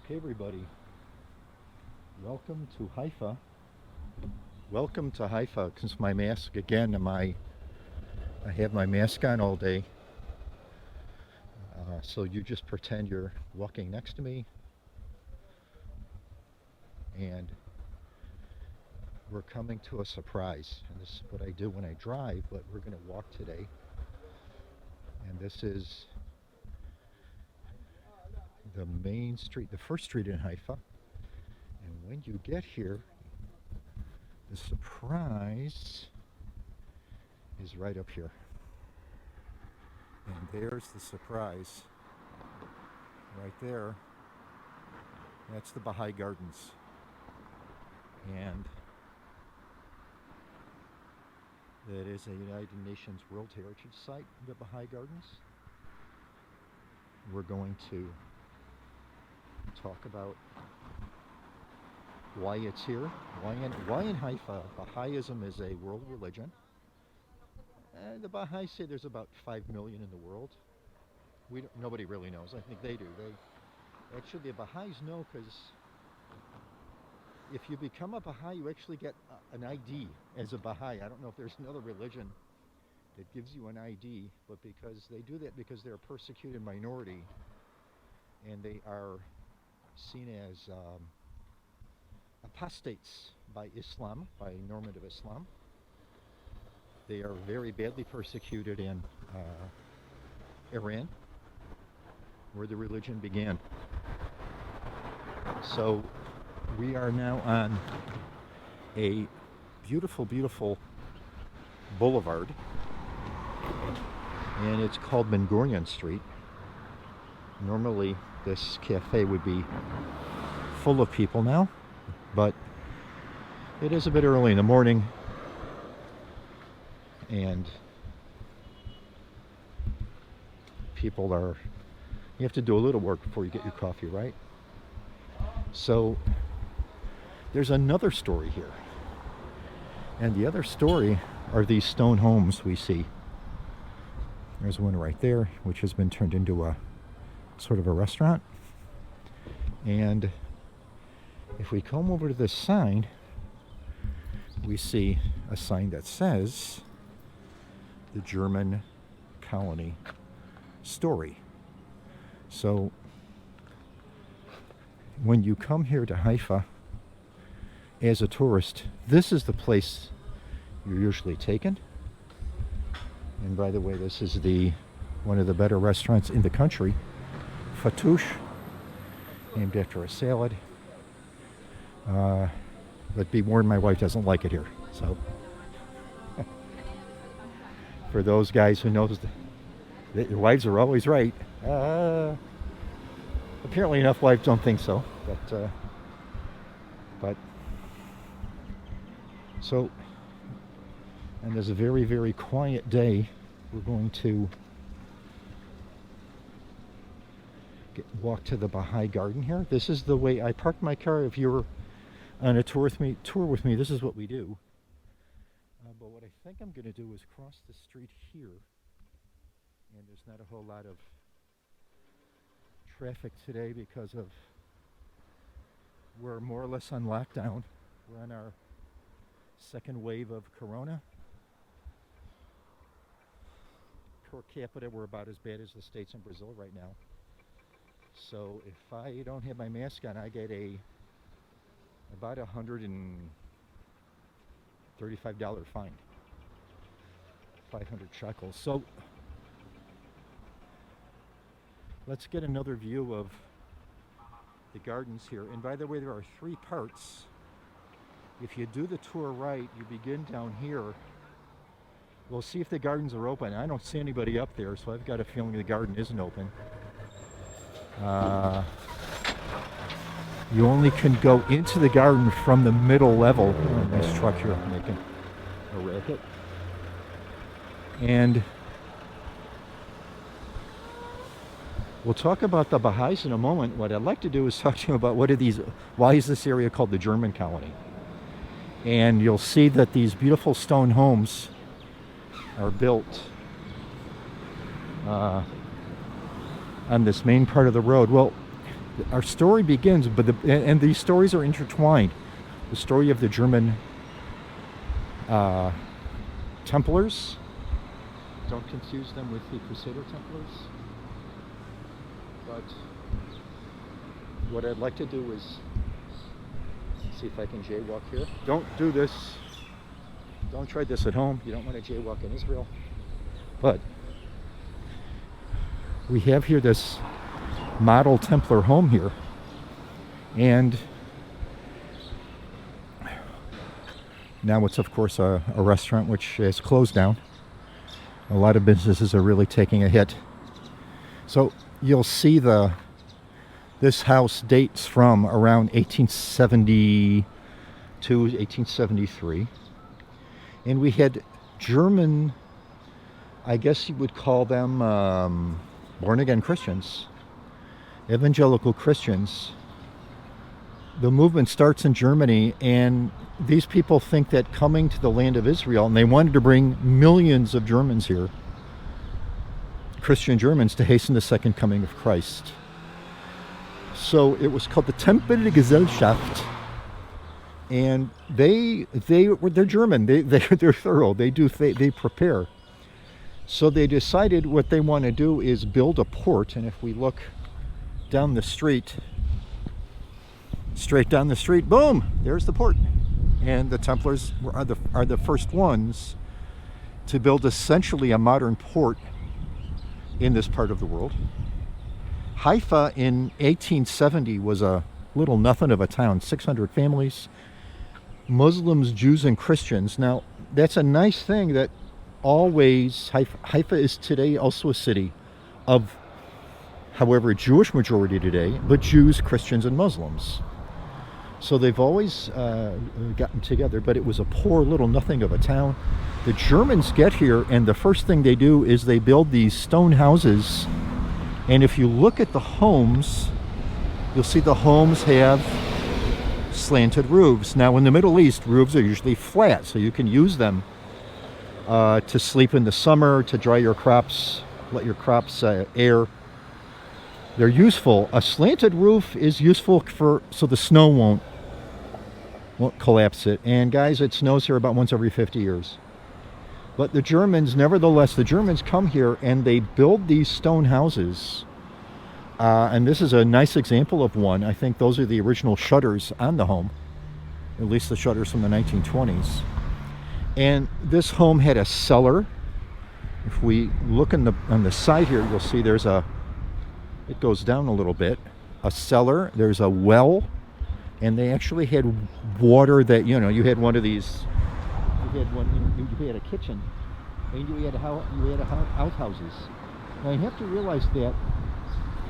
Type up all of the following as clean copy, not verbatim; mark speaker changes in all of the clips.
Speaker 1: Okay, everybody, welcome to Haifa. Welcome to Haifa. Since my mask again, I have my mask on all day. So you just pretend you're walking next to me, and we're coming to a surprise. And this is what I do when I drive, but we're going to walk today. And this is the main street, the first street in Haifa. And when you get here, the surprise is right up here. And there's the surprise right there. That's the Baha'i Gardens. And that is a United Nations World Heritage Site, the Baha'i Gardens. We're going to talk about why it's here, why in Haifa Baha'ism is a world religion. The Baha'is say there's about 5 million in the world. Nobody really knows. I think they do. Actually, the Baha'is know, because if you become a Baha'i, you actually get an ID as a Baha'i. I don't know if there's another religion that gives you an ID, but because they do that because they're a persecuted minority, and they are seen as apostates by Islam, by normative Islam. They are very badly persecuted in Iran, where the religion began. So we are now on a beautiful, beautiful boulevard, and it's called Ben Gurion Street. Normally this cafe would be full of people now, but it is a bit early in the morning, and people are, you have to do a little work before you get your coffee, right? So there's another story here, and the other story are these stone homes we see. There's one right there, which has been turned into a sort of a restaurant. And if we come over to this sign, we see a sign that says the German colony story. So when you come here to Haifa as a tourist, this is the place you're usually taken. And by the way, this is one of the better restaurants in the country, Fatouche, named after a salad. But be warned, my wife doesn't like it here. So for those guys who know that your wives are always right, apparently enough wives don't think so. But so, and there's a very, very quiet day. We're going to walk to the Baha'i Garden here. This is the way I parked my car. If you're on a tour with me, this is what we do. But what I think I'm going to do is cross the street here, and there's not a whole lot of traffic today because we're more or less on lockdown. We're on our second wave of corona. Per capita, we're about as bad as the states in Brazil right now. So if I don't have my mask on, I get about $135 fine, 500 shekels. So let's get another view of the gardens here. And by the way, there are 3 parts. If you do the tour right, you begin down here. We'll see if the gardens are open. I don't see anybody up there, so I've got a feeling the garden isn't open. You only can go into the garden from the middle level. Oh, nice truck here making a racket. And we'll talk about the Baha'is in a moment. What I'd like to do is talk to you about why is this area called the German colony? And you'll see that these beautiful stone homes are built on this main part of the road. Well, Our story begins, and these stories are intertwined. The story of the German Templars. Don't confuse them with the Crusader Templars. But what I'd like to do is see if I can jaywalk here. Don't do this. Don't try this at home. You don't want to jaywalk in Israel. But we have here this model Templar home here. And now it's, of course, a restaurant which is closed down. A lot of businesses are really taking a hit. So you'll see this house dates from around 1872, 1873. And we had German, I guess you would call them born-again Christians, evangelical Christians. The movement starts in Germany, and these people think that coming to the land of Israel, and they wanted to bring millions of Germans here, Christian Germans, to hasten the second coming of Christ. So it was called the Tempelgesellschaft, and they're German. They're thorough. They prepare. So they decided what they want to do is build a port, and if we look down the street, straight down the street, boom, there's the port. And the Templars are the first ones to build essentially a modern port in this part of the world. Haifa in 1870 was a little nothing of a town, 600 families, Muslims, Jews, and Christians. Now, that's a nice thing that always, Haifa is today also a city of, however, a Jewish majority today, but Jews, Christians, and Muslims. So they've always gotten together, but it was a poor little nothing of a town. The Germans get here, and the first thing they do is they build these stone houses. And if you look at the homes, you'll see the homes have slanted roofs. Now, in the Middle East, roofs are usually flat, so you can use them to sleep in the summer, to dry your crops, let your crops air. They're useful. A slanted roof is useful so the snow won't collapse it. And guys, it snows here about once every 50 years. But the Germans, nevertheless, the Germans come here and they build these stone houses. And this is a nice example of one. I think those are the original shutters on the home, at least the shutters from the 1920s. And this home had a cellar. If we look on the side here, you'll see it goes down a little bit. A cellar, there's a well, and they actually had water that, you had one of these, you had a kitchen, and you had outhouses. Now you have to realize that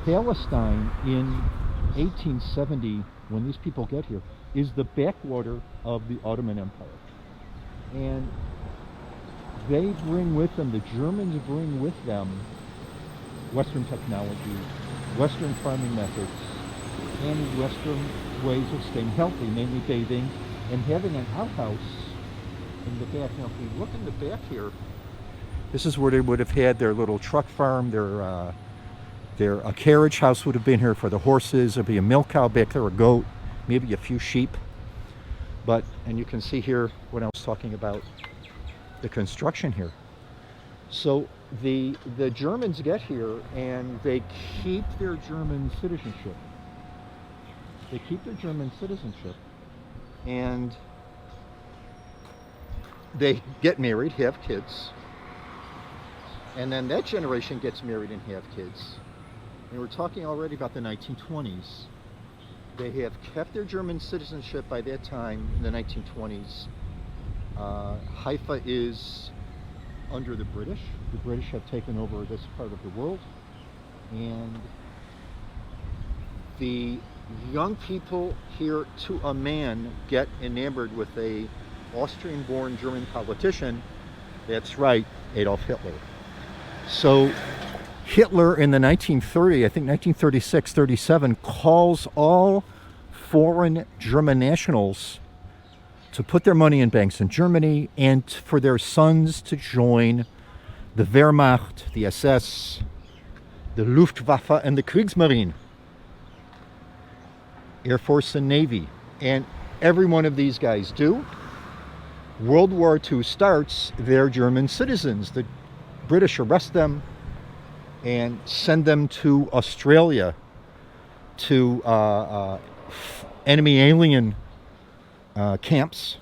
Speaker 1: Palestine in 1870, when these people get here, is the backwater of the Ottoman Empire. And they bring with them, the Germans bring with them Western technology, Western farming methods, and Western ways of staying healthy, namely bathing and having an outhouse in the back. Now, if we look in the back here, this is where they would have had their little truck farm, a carriage house would have been here for the horses. There'd be a milk cow back there, a goat, maybe a few sheep. And you can see here when I was talking about the construction here. So the Germans get here and they keep their German citizenship. And they get married, have kids. And then that generation gets married and have kids. And we're talking already about the 1920s. They have kept their German citizenship by that time in the 1920s. Haifa is under the British. The British have taken over this part of the world. And the young people here, to a man, get enamored with a Austrian-born German politician. That's right, Adolf Hitler. So Hitler in the 1936-37 calls all foreign German nationals to put their money in banks in Germany and for their sons to join the Wehrmacht, the SS, the Luftwaffe, and the Kriegsmarine. Air Force and Navy. And every one of these guys do. World War II starts, they're German citizens. The British arrest them and send them to Australia to enemy alien camps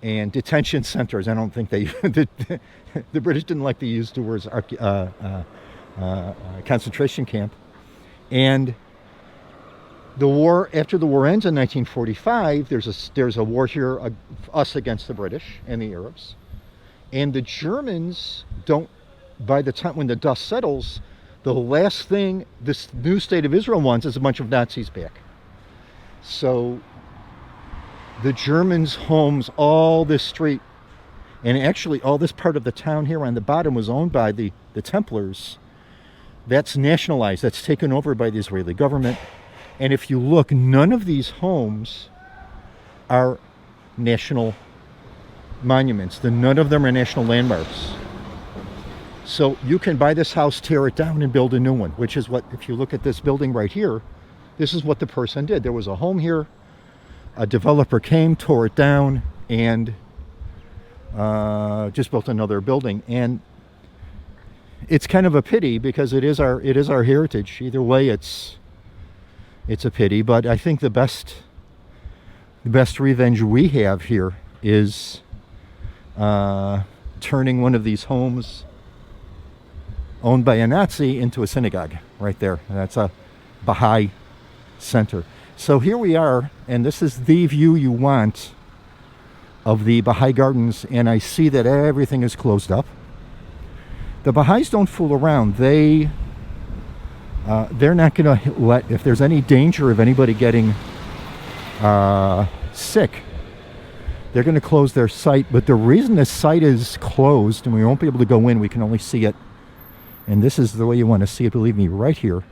Speaker 1: and detention centers. I don't think they the British didn't like to use the words concentration camp. And the war, after the war ends in 1945, there's a war here, us against the British and the Arabs. And the Germans don't, by the time when the dust settles, the last thing this new state of Israel wants is a bunch of Nazis back. So the Germans homes all this street, and actually all this part of the town here on the bottom was owned by the Templars. That's nationalized, that's taken over by the Israeli government. And if you look, none of these homes are national monuments. None of them are national landmarks. So you can buy this house, tear it down, and build a new one, which is what, if you look at this building right here, this is what the person did. There was a home here, a developer came, tore it down, and just built another building. And it's kind of a pity because it is our heritage. Either way, it's a pity. But I think the best revenge we have here is turning one of these homes owned by a Nazi into a synagogue right there. That's a Baha'i center. So here we are, and this is the view you want of the Baha'i Gardens, and I see that everything is closed up. The Baha'is don't fool around. They're not going to let, if there's any danger of anybody getting sick, they're going to close their site. But the reason the site is closed and we won't be able to go in, we can only see it, and this is the way you want to see it, believe me, right here.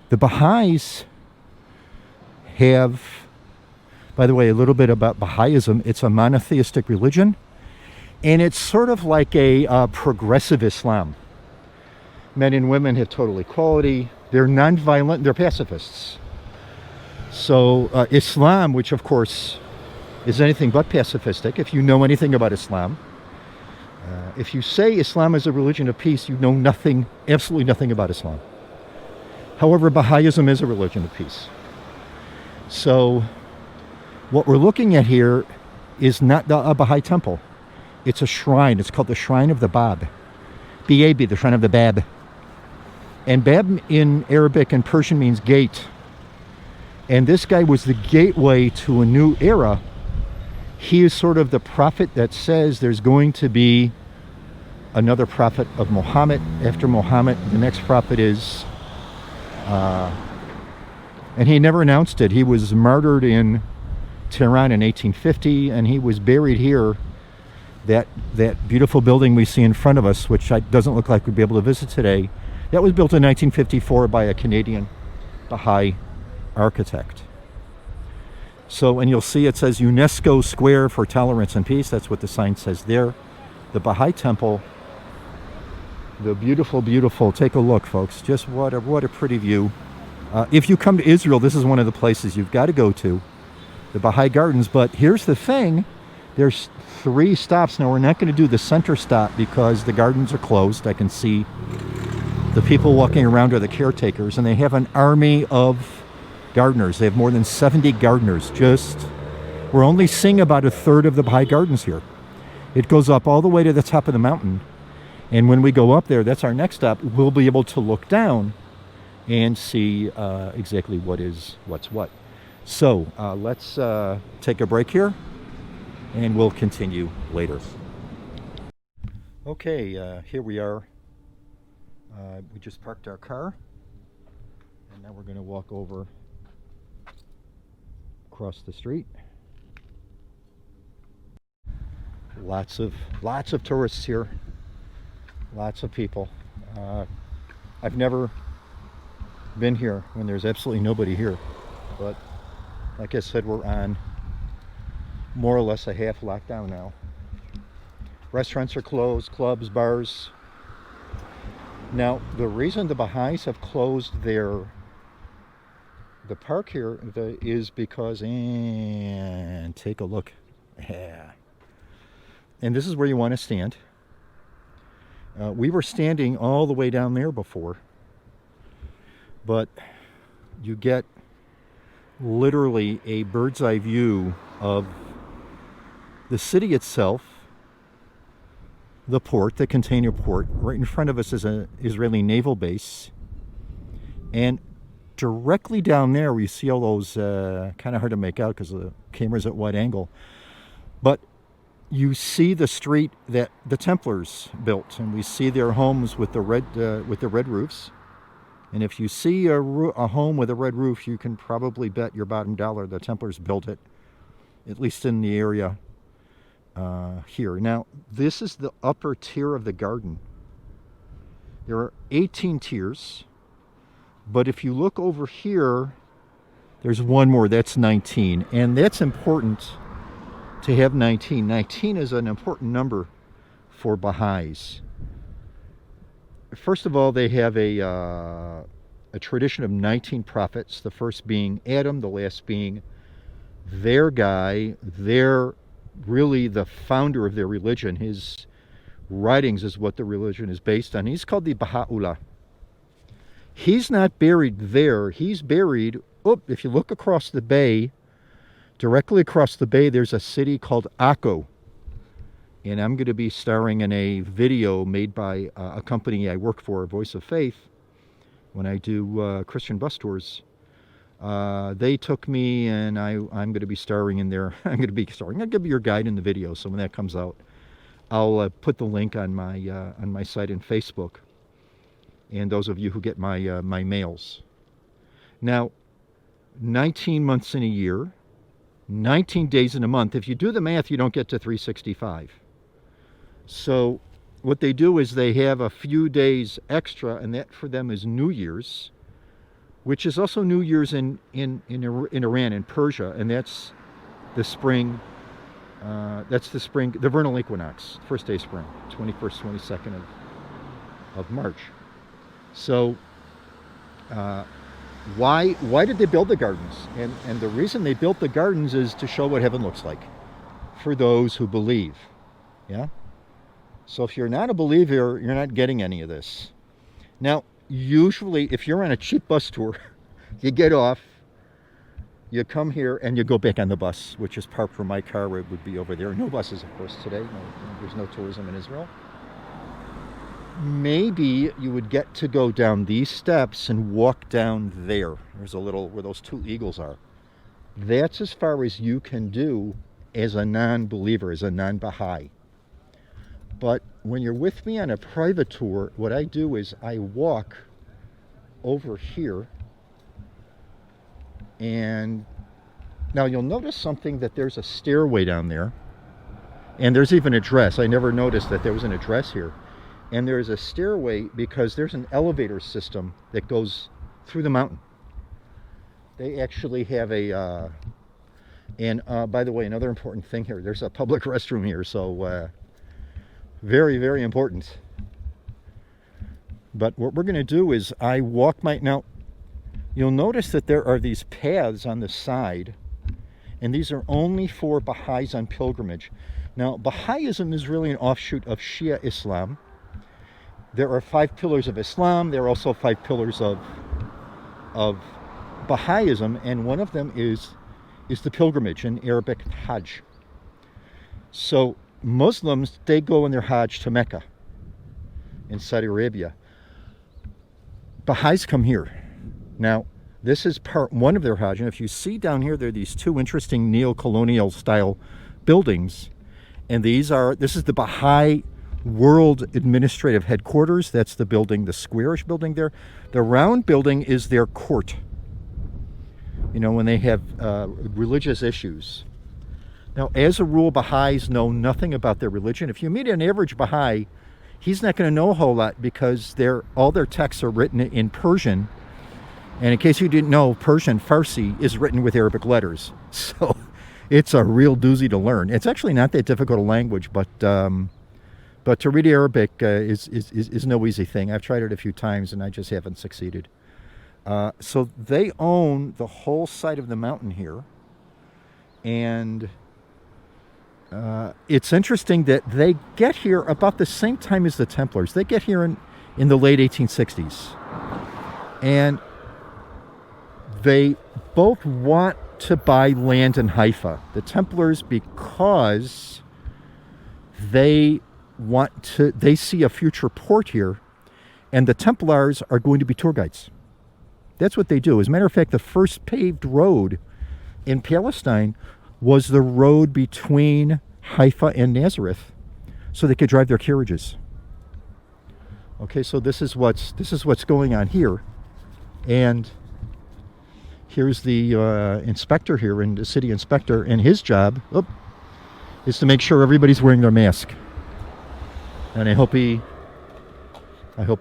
Speaker 1: The Baha'is have, by the way, a little bit about Baha'ism. It's a monotheistic religion, and it's sort of like a progressive Islam. Men and women have total equality. They're non-violent. They're pacifists. So Islam, which of course is anything but pacifistic, if you know anything about Islam, if you say Islam is a religion of peace, you know nothing, absolutely nothing about Islam. However, Baha'ism is a religion of peace. So what we're looking at here is not a Baha'i temple. It's a shrine. It's called the Shrine of the Bab. B-A-B, the Shrine of the Bab. And Bab in Arabic and Persian means gate. And this guy was the gateway to a new era. He is sort of the prophet that says there's going to be another prophet of Muhammad. After Muhammad, the next prophet is... and he never announced it. He was martyred in Tehran in 1850, and he was buried here. That beautiful building we see in front of us, which doesn't look like we'd be able to visit today, that was built in 1954 by a Canadian Baha'i architect. So, and you'll see it says UNESCO Square for Tolerance and Peace. That's what the sign says there. The Baha'i Temple, the beautiful, beautiful, take a look, folks. Just what a pretty view. If you come to Israel, this is one of the places you've got to go to, the Baha'i Gardens. But here's the thing, there's 3 stops. Now, we're not going to do the center stop because the gardens are closed. I can see the people walking around are the caretakers, and they have an army of gardeners. They have more than 70 gardeners. We're only seeing about a third of the Baha'i Gardens here. It goes up all the way to the top of the mountain, and when we go up there, that's our next stop, we'll be able to look down and see exactly what's what. So let's take a break here, and we'll continue later. Okay, here we are. We just parked our car, and now we're going to walk over across the street. Lots of tourists here. Lots of people. I've never been here when there's absolutely nobody here, but like I said, we're on more or less a half lockdown now. Restaurants are closed, clubs, bars. Now, the reason the Baha'is have closed the park here is because, and take a look. Yeah. And this is where you want to stand. We were standing all the way down there before, but you get literally a bird's eye view of the city itself, the port, the container port. Right in front of us is an Israeli naval base, and directly down there we see all those, kind of hard to make out because the camera's at wide angle, but you see the street that the Templars built, and we see their homes with the red roofs. And if you see a home with a red roof, you can probably bet your bottom dollar the Templars built it, at least in the area here. Now, this is the upper tier of the garden. There are 18 tiers, but if you look over here, there's one more. That's 19, and that's important to have 19. 19 is an important number for Baha'is. First of all, they have a tradition of 19 prophets, the first being Adam, the last being their guy. They're really the founder of their religion. His writings is what the religion is based on. He's called the Baha'u'llah. He's not buried there. He's buried, if you look across the bay, directly across the bay, there's a city called Akko. And I'm going to be starring in a video made by a company I work for, Voice of Faith, when I do Christian bus tours. They took me, and I'm going to be starring in there. I'll give you your guide in the video, so when that comes out, I'll put the link on my site and Facebook, and those of you who get my mails. Now, 19 months in a year, 19 days in a month. If you do the math, you don't get to 365. So what they do is they have a few days extra, and that for them is New Year's, which is also New Year's in Iran, in Persia, and that's the spring. The vernal equinox, first day of spring, 21st, 22nd of March. So why did they build the gardens? And the reason they built the gardens is to show what heaven looks like for those who believe. Yeah? So if you're not a believer, you're not getting any of this. Now, usually if you're on a cheap bus tour, you get off, you come here, and you go back on the bus, which is parked where my car would be over there. No buses, of course, today. There's no tourism in Israel. Maybe you would get to go down these steps and walk down there. There's a little, where those two eagles are. That's as far as you can do as a non-believer, as a non-Baha'i. But when you're with me on a private tour, what I do is I walk over here, and now you'll notice something, that there's a stairway down there, and there's even an address. I never noticed that there was an address here. And there's a stairway because there's an elevator system that goes through the mountain. They actually have and by the way, another important thing here, there's a public restroom here, so very, very important. But what we're going to do is I walk now, you'll notice that there are these paths on the side, and these are only for Baha'is on pilgrimage. Now, Baha'ism is really an offshoot of Shia Islam. There are 5 pillars of Islam. There are also 5 pillars of Baha'ism, and one of them is the pilgrimage, in Arabic, Hajj. So Muslims, they go on their Hajj to Mecca in Saudi Arabia. Baha'is come here. Now, this is part 1 of their Hajj, and if you see down here, there are these 2 interesting neo-colonial style buildings, and this is the Baha'i World Administrative Headquarters. That's the building, the squarish building there. The round building is their court. You know, when they have religious issues. Now, as a rule, Baha'is know nothing about their religion. If you meet an average Baha'i, he's not going to know a whole lot because all their texts are written in Persian. And in case you didn't know, Persian, Farsi, is written with Arabic letters. So it's a real doozy to learn. It's actually not that difficult a language, but But to read Arabic is no easy thing. I've tried it a few times and I just haven't succeeded. So they own the whole side of the mountain here. And it's interesting that they get here about the same time as the Templars. They get here in the late 1860s. And they both want to buy land in Haifa. The Templars, because they see a future port here, and the Templars are going to be tour guides. That's what they do. As a matter of fact, the first paved road in Palestine was the road between Haifa and Nazareth, so they could drive their carriages. Okay, so this is what's going on here, and here's the inspector here, and the city inspector, and his job is to make sure everybody's wearing their mask. And I hope he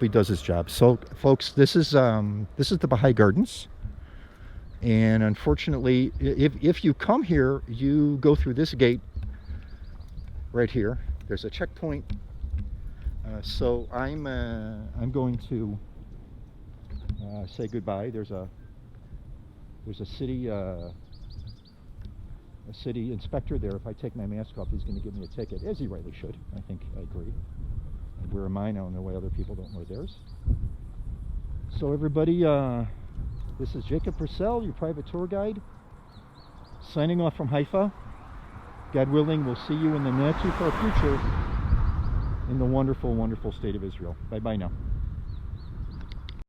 Speaker 1: does his job. So, folks, this is the Baha'i Gardens, and unfortunately, if you come here, you go through this gate right here. There's a checkpoint. So I'm going to say goodbye. There's a city inspector there. If I take my mask off, he's going to give me a ticket, as he rightly should. I think I agree. I wear mine. I don't know why other people don't wear theirs. So everybody, this is Jacob Purcell, your private tour guide, signing off from Haifa. God willing, we'll see you in the not too far future in the wonderful, wonderful state of Israel. Bye-bye now.